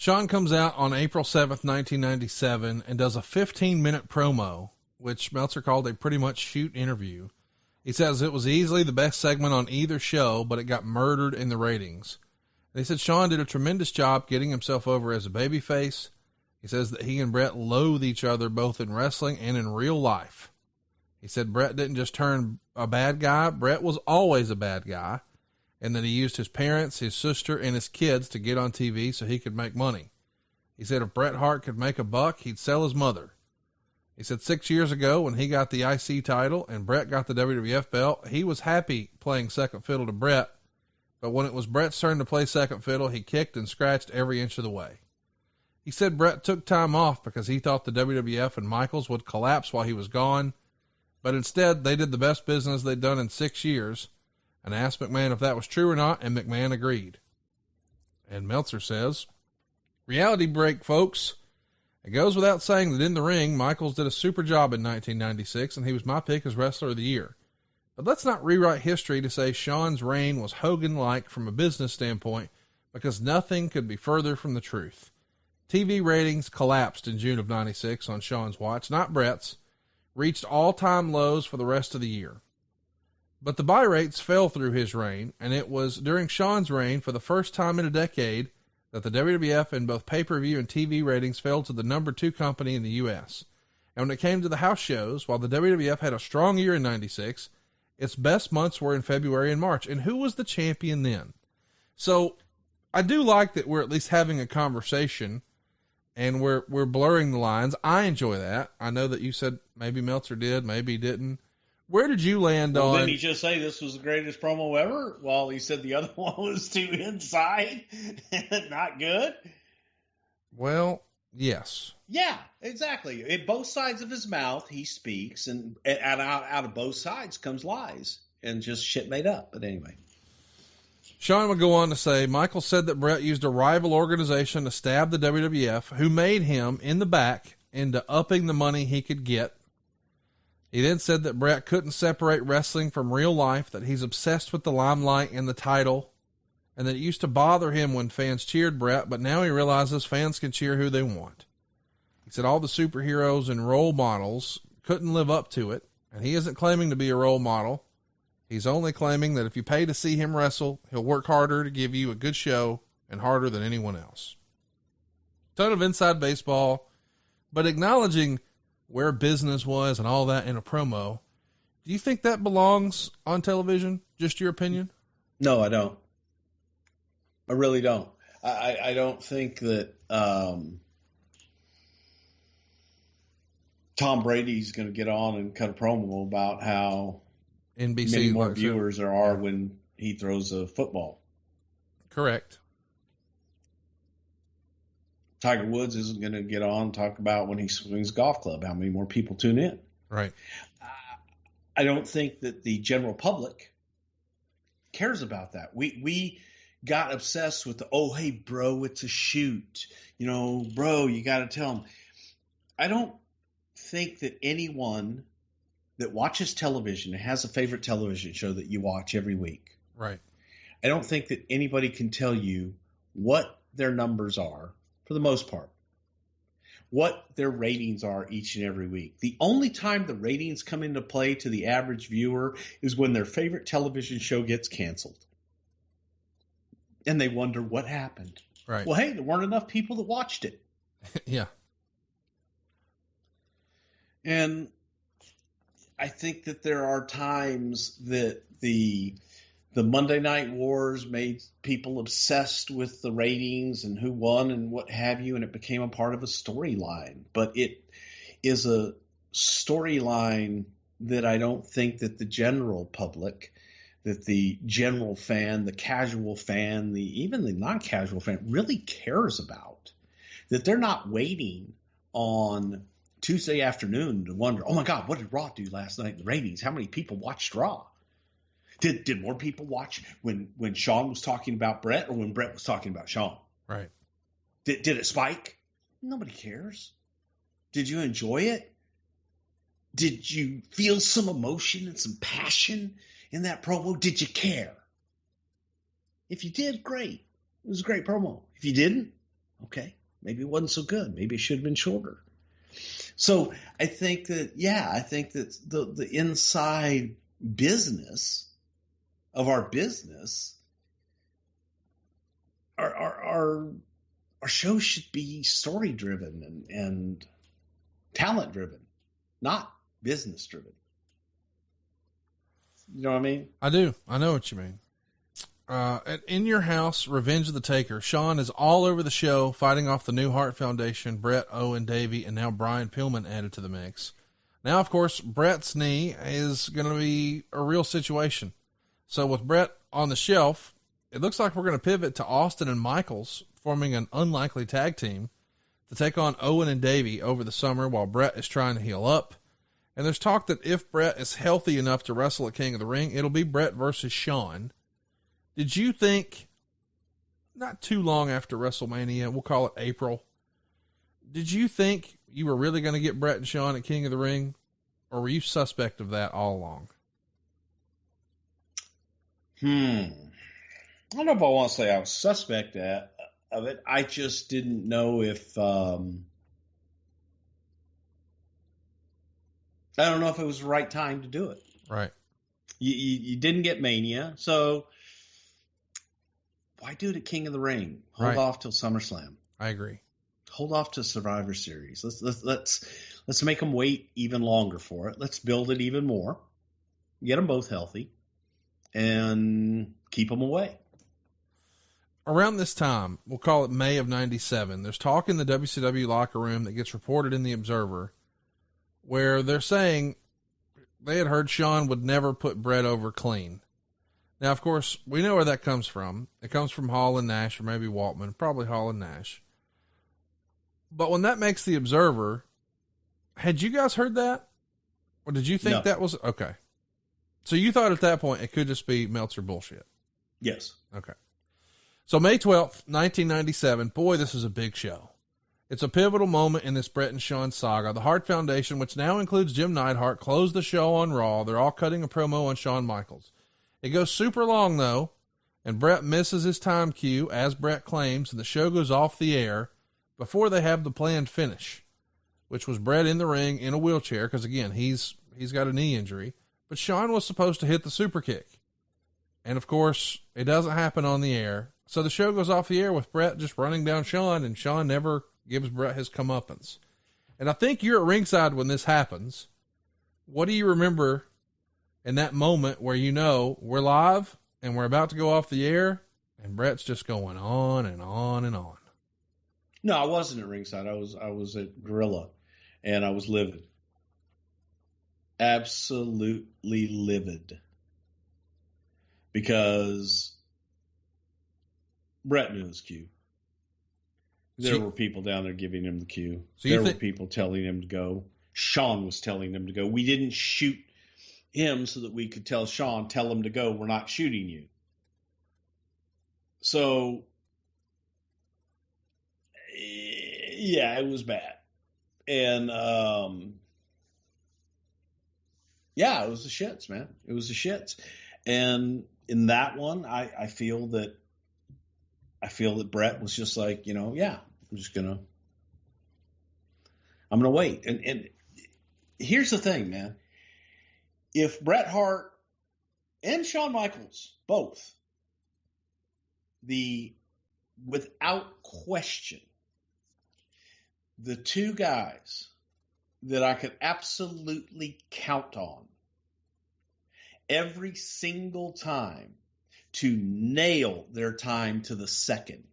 Shawn comes out on April 7th, 1997, and does a 15-minute promo, which Meltzer called a pretty much shoot interview. He says it was easily the best segment on either show, but it got murdered in the ratings. And he said Shawn did a tremendous job getting himself over as a babyface. He says that he and Bret loathe each other both in wrestling and in real life. He said Bret didn't just turn a bad guy, Bret was always a bad guy, and that he used his parents, his sister, and his kids to get on TV so he could make money. He said if Bret Hart could make a buck, he'd sell his mother. He said 6 years ago when he got the IC title and Bret got the WWF belt, he was happy playing second fiddle to Bret, but when it was Bret's turn to play second fiddle, he kicked and scratched every inch of the way. He said Bret took time off because he thought the WWF and Michaels would collapse while he was gone, but instead they did the best business they'd done in 6 years, and asked McMahon if that was true or not, and McMahon agreed. And Meltzer says, reality break, folks. It goes without saying that in the ring, Michaels did a super job in 1996, and he was my pick as Wrestler of the Year. But let's not rewrite history to say Shawn's reign was Hogan-like from a business standpoint, because nothing could be further from the truth. TV ratings collapsed in June of 96 on Shawn's watch, not Bret's, reached all-time lows for the rest of the year. But the buy rates fell through his reign, and it was during Shawn's reign for the first time in a decade that the WWF in both pay-per-view and TV ratings fell to the number 2 company in the U.S. And when it came to the house shows, while the WWF had a strong year in 96, its best months were in February and March. And who was the champion then? So I do like that we're at least having a conversation and we're blurring the lines. I enjoy that. I know that you said maybe Meltzer did, maybe he didn't. Where did you land on? Didn't he just say this was the greatest promo ever? While he said the other one was too inside and not good? Well, yes. Yeah, exactly. In both sides of his mouth, he speaks, and out of both sides comes lies and just shit made up. But anyway. Shawn would go on to say, Michael said that Bret used a rival organization to stab the WWF, who made him, in the back, into upping the money he could get. He then said that Bret couldn't separate wrestling from real life, that he's obsessed with the limelight and the title, and that it used to bother him when fans cheered Bret, but now he realizes fans can cheer who they want. He said all the superheroes and role models couldn't live up to it, and he isn't claiming to be a role model. He's only claiming that if you pay to see him wrestle, he'll work harder to give you a good show and harder than anyone else. Ton of inside baseball, but acknowledging where business was and all that in a promo. Do you think that belongs on television? Just your opinion? No, I don't. I really don't. I don't think that Tom Brady's going to get on and cut a promo about how NBC many more viewers there are when he throws a football. Correct. Tiger Woods isn't going to get on and talk about when he swings a golf club, how many more people tune in. Right. I don't think that the general public cares about that. We got obsessed with the, oh, hey, bro, it's a shoot. You know, bro, you got to tell them. I don't think that anyone that watches television and has a favorite television show that you watch every week. Right. I don't think that anybody can tell you what their numbers are, for the most part, what their ratings are each and every week. The only time the ratings come into play to the average viewer is when their favorite television show gets canceled. And they wonder what happened. Right. Well, hey, there weren't enough people that watched it. Yeah. And I think that there are times that the Monday Night Wars made people obsessed with the ratings and who won and what have you, and it became a part of a storyline. But it is a storyline that I don't think that the general public, that the general fan, the casual fan, even the non-casual fan really cares about. That they're not waiting on Tuesday afternoon to wonder, oh my God, what did Raw do last night in the ratings? How many people watched Raw? Did more people watch when Shawn was talking about Bret or when Bret was talking about Shawn? Right. Did it spike? Nobody cares. Did you enjoy it? Did you feel some emotion and some passion in that promo? Did you care? If you did, great. It was a great promo. If you didn't, Okay, maybe it wasn't so good. Maybe it should have been shorter. So I think that, the inside business of our business, our shows should be story driven and talent driven, not business driven. You know what I mean? I do. I know what you mean. In Your House, Revenge of the Taker, Shawn is all over the show, fighting off the New Heart Foundation, Bret, Owen, Davey, and now Brian Pillman added to the mix. Now, of course, Bret's knee is going to be a real situation. So with Bret on the shelf, it looks like we're going to pivot to Austin and Michaels forming an unlikely tag team to take on Owen and Davey over the summer while Bret is trying to heal up. And there's talk that if Bret is healthy enough to wrestle at King of the Ring, it'll be Bret versus Shawn. Did you think, not too long after WrestleMania, we'll call it April, did you think you were really going to get Bret and Shawn at King of the Ring? Or were you suspect of that all along? I don't know if I want to say I was suspect of it. I just didn't know if... I don't know if it was the right time to do it. Right. You didn't get Mania, so... why do it at King of the Ring? Hold off till SummerSlam. I agree. Hold off to Survivor Series. Let's make them wait even longer for it. Let's build it even more. Get them both healthy, and keep them away. Around this time, we'll call it May of '97. There's talk in the WCW locker room that gets reported in the Observer, where they're saying they had heard Shawn would never put Bret over clean. Now, of course, we know where that comes from. It comes from Hall and Nash, or maybe Waltman, probably Hall and Nash. But when that makes the Observer, had you guys heard that? Or did you think that was... Okay. So you thought at that point it could just be Meltzer bullshit? Yes. Okay. So May 12th, 1997, boy, this is a big show. It's a pivotal moment in this Bret and Shawn saga. The Hart Foundation, which now includes Jim Neidhart, closed the show on Raw. They're all cutting a promo on Shawn Michaels. It goes super long, though, and Bret misses his time cue, as Bret claims, and the show goes off the air before they have the planned finish, which was Bret in the ring in a wheelchair, because, again, he's got a knee injury. But Shawn was supposed to hit the super kick. And, of course, it doesn't happen on the air. So the show goes off the air with Bret just running down Shawn, and Shawn never gives Bret his comeuppance. And I think you're at ringside when this happens. What do you remember in that moment where you know we're live and we're about to go off the air and Bret's just going on and on and on? No, I wasn't at ringside. I was at Gorilla, and I was livid. Absolutely livid. Because Bret knew his cue. There were people down there giving him the cue. There were people telling him to go. Shawn was telling him to go. We didn't shoot him so that we could tell Shawn, tell him to go. We're not shooting you. So, yeah, it was bad. And, yeah, it was the shits, man. It was the shits. And in that one, I feel that Bret was just like, yeah, I'm going to wait. And here's the thing, man. If Bret Hart and Shawn Michaels, both, without question, the two guys that I could absolutely count on every single time to nail their time to the second.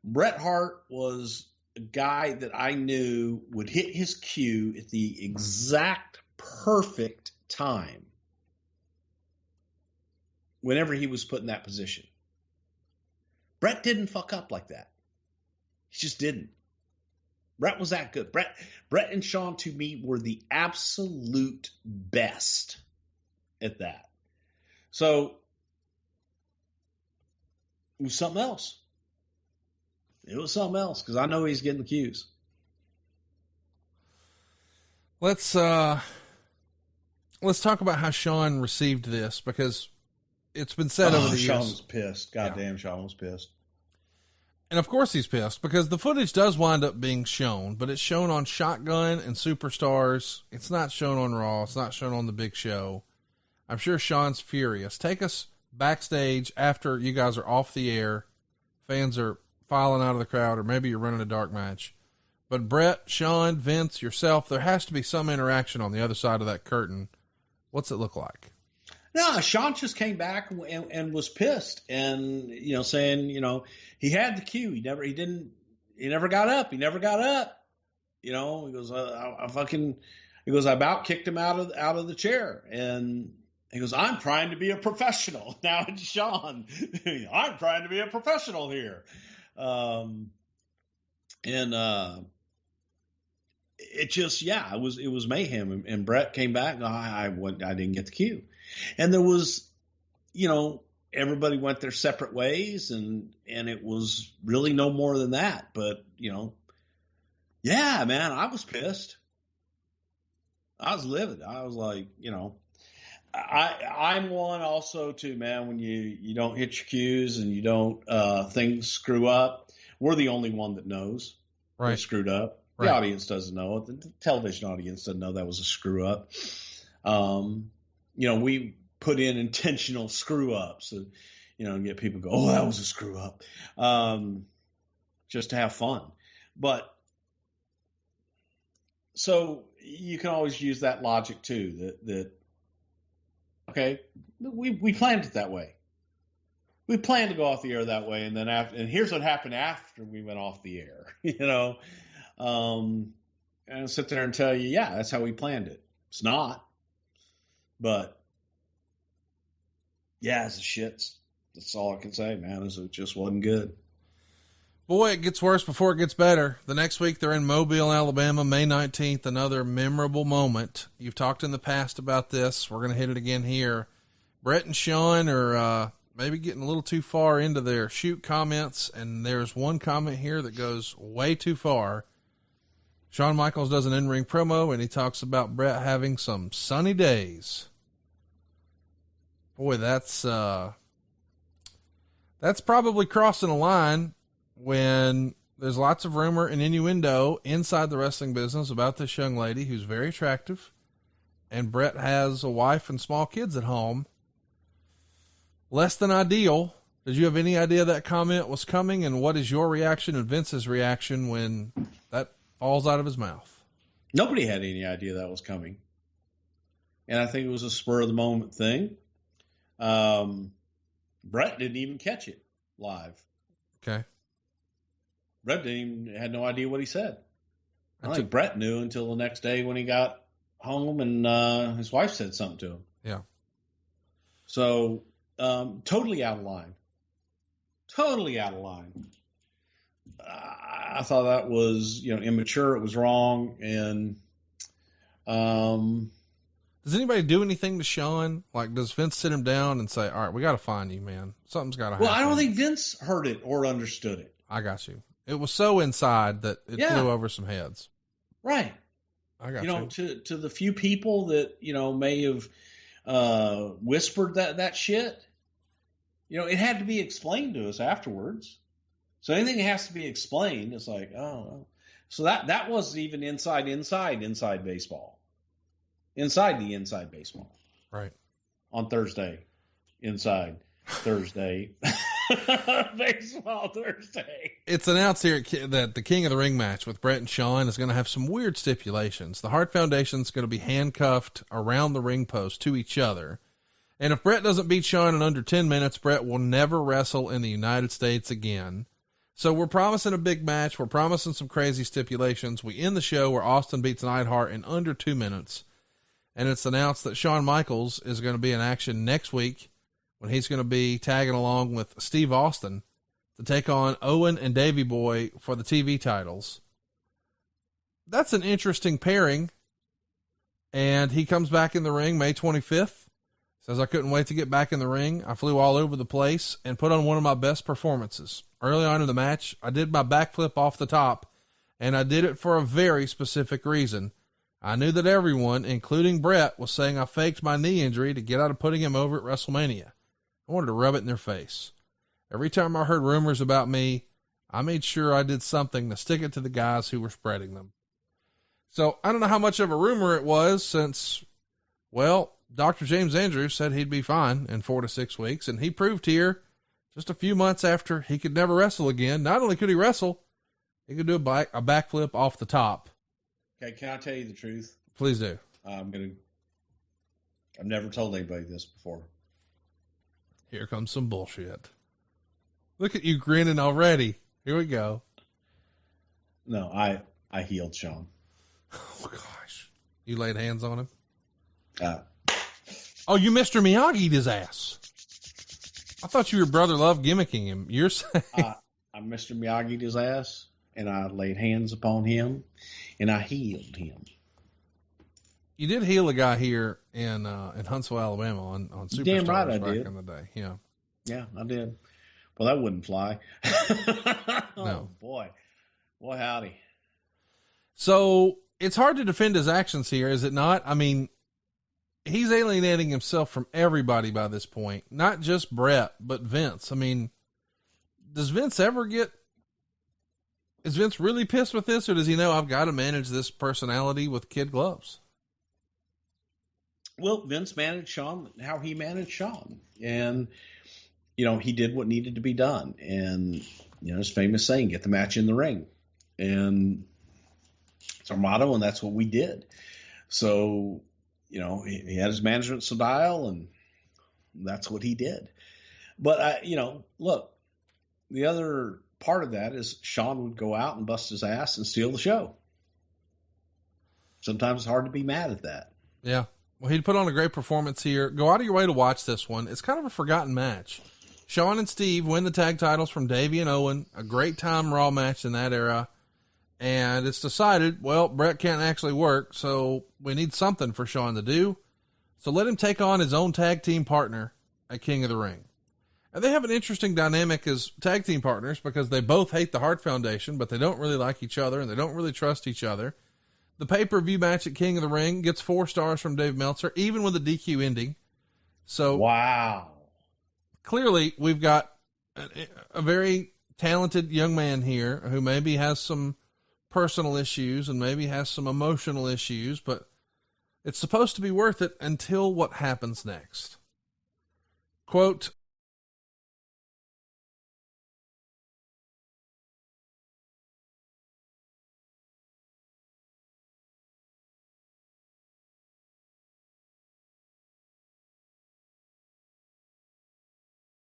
Bret Hart was a guy that I knew would hit his cue at the exact perfect time whenever he was put in that position. Bret didn't fuck up like that. He just didn't. Bret was that good. Bret and Shawn, to me, were the absolute best at that. So it was something else. It was something else, because I know he's getting the cues. Let's talk about how Shawn received this, because it's been said over the years. Shawn was pissed. Goddamn, yeah. Shawn was pissed. And of course he's pissed because the footage does wind up being shown, but it's shown on Shotgun and Superstars. It's not shown on Raw. It's not shown on the big show. I'm sure Shawn's furious. Take us backstage after you guys are off the air. Fans are filing out of the crowd, or maybe you're running a dark match. But Brett, Shawn, Vince, yourself, there has to be some interaction on the other side of that curtain. What's it look like? No, Shawn just came back and was pissed, and saying he had the cue. He never got up. He never got up. He goes, I about kicked him out of the chair, and he goes, I'm trying to be a professional. Now it's Shawn. I'm trying to be a professional here, it just it was mayhem, and Brett came back. No, I didn't get the cue. And there was, everybody went their separate ways, and it was really no more than that. But, man, I was pissed. I was livid. I was like, I'm one also too, man, when you don't hit your cues and you don't, things screw up. We're the only one that knows they screwed up. Right. The audience doesn't know it. The television audience doesn't know that was a screw up. We put in intentional screw ups and get people go, oh, that was a screw up, just to have fun. But so you can always use that logic too, that okay, we planned it that way. We planned to go off the air that way, and then and here's what happened after we went off the air, and I'll sit there and tell you, yeah, that's how we planned it. It's not. But yeah, it's the shits. That's all I can say, man. It just wasn't good. Boy, it gets worse before it gets better. The next week they're in Mobile, Alabama, May 19th, another memorable moment. You've talked in the past about this. We're going to hit it again here. Brett and Shawn are maybe getting a little too far into their shoot comments, and there's one comment here that goes way too far. Shawn Michaels does an in-ring promo, and he talks about Brett having some sunny days. Boy, that's probably crossing a line when there's lots of rumor and innuendo inside the wrestling business about this young lady who's very attractive, and Brett has a wife and small kids at home. Less than ideal. Did you have any idea that comment was coming, and what is your reaction and Vince's reaction when that falls out of his mouth? Nobody had any idea that was coming. And I think it was a spur of the moment thing. Brett didn't even catch it live. Okay. Brett had no idea what he said. I don't think Brett knew until the next day when he got home and his wife said something to him. Yeah. So totally out of line. Totally out of line. I thought that was, immature. It was wrong. And does anybody do anything to Shawn? Like, does Vince sit him down and say, all right, we got to find you, man. Something's got to happen. Well, I don't think Vince heard it or understood it. I got you. It was so inside that it flew over some heads. Right. I got you. To the few people that, may have whispered that shit, it had to be explained to us afterwards. So anything that has to be explained, it's like, oh. So that was even inside baseball. Inside the inside baseball. Right. On Thursday. Inside Thursday. Baseball Thursday. It's announced here that the King of the Ring match with Brett and Shawn is going to have some weird stipulations. The Hart Foundation is going to be handcuffed around the ring post to each other. And if Brett doesn't beat Shawn in under 10 minutes, Brett will never wrestle in the United States again. So we're promising a big match. We're promising some crazy stipulations. We end the show where Austin beats Neidhart in under 2 minutes. And it's announced that Shawn Michaels is going to be in action next week when he's going to be tagging along with Steve Austin to take on Owen and Davey Boy for the TV titles. That's an interesting pairing. And he comes back in the ring May 25th. Says, I couldn't wait to get back in the ring. I flew all over the place and put on one of my best performances. Early on in the match, I did my backflip off the top, and I did it for a very specific reason. I knew that everyone, including Brett, was saying I faked my knee injury to get out of putting him over at WrestleMania. I wanted to rub it in their face. Every time I heard rumors about me, I made sure I did something to stick it to the guys who were spreading them. So I don't know how much of a rumor it was since, well, Dr. James Andrews said he'd be fine in 4 to 6 weeks, and he proved here just a few months after he could never wrestle again. Not only could he wrestle, he could do a backflip off the top. Okay, can I tell you the truth? Please do. I've never told anybody this before. Here comes some bullshit. Look at you grinning already. Here we go. No, I healed Shawn. Oh, gosh. You laid hands on him? Oh, you Mr. Miyagi'd his ass. I thought your brother loved gimmicking him. You're saying... I Mr. Miyagi'd his ass, and I laid hands upon him, and I healed him. You did heal a guy here in Huntsville, Alabama on Superstars damn right I back did. in the day. Yeah. Yeah, I did. Well, that wouldn't fly. No. Boy, howdy. So it's hard to defend his actions here, is it not? I mean, he's alienating himself from everybody by this point, not just Brett, but Vince. I mean, is Vince really pissed with this, or does he know I've got to manage this personality with kid gloves? Well, Vince managed Shawn how he managed Shawn. And, he did what needed to be done. And, his famous saying, get the match in the ring. And it's our motto, and that's what we did. So, he had his management style, and that's what he did. But, look, the other part of that is Shawn would go out and bust his ass and steal the show. Sometimes it's hard to be mad at that. Yeah. Well, he'd put on a great performance here. Go out of your way to watch this one. It's kind of a forgotten match. Shawn and Steve win the tag titles from Davey and Owen. A great time Raw match in that era. And it's decided, well, Brett can't actually work, so we need something for Shawn to do. So let him take on his own tag team partner at King of the Ring. And they have an interesting dynamic as tag team partners because they both hate the Hart Foundation, but they don't really like each other and they don't really trust each other. The pay-per-view match at King of the Ring gets 4 stars from Dave Meltzer, even with a DQ ending. So wow. Clearly, we've got a very talented young man here who maybe has some personal issues and maybe has some emotional issues, but it's supposed to be worth it until what happens next. Quote,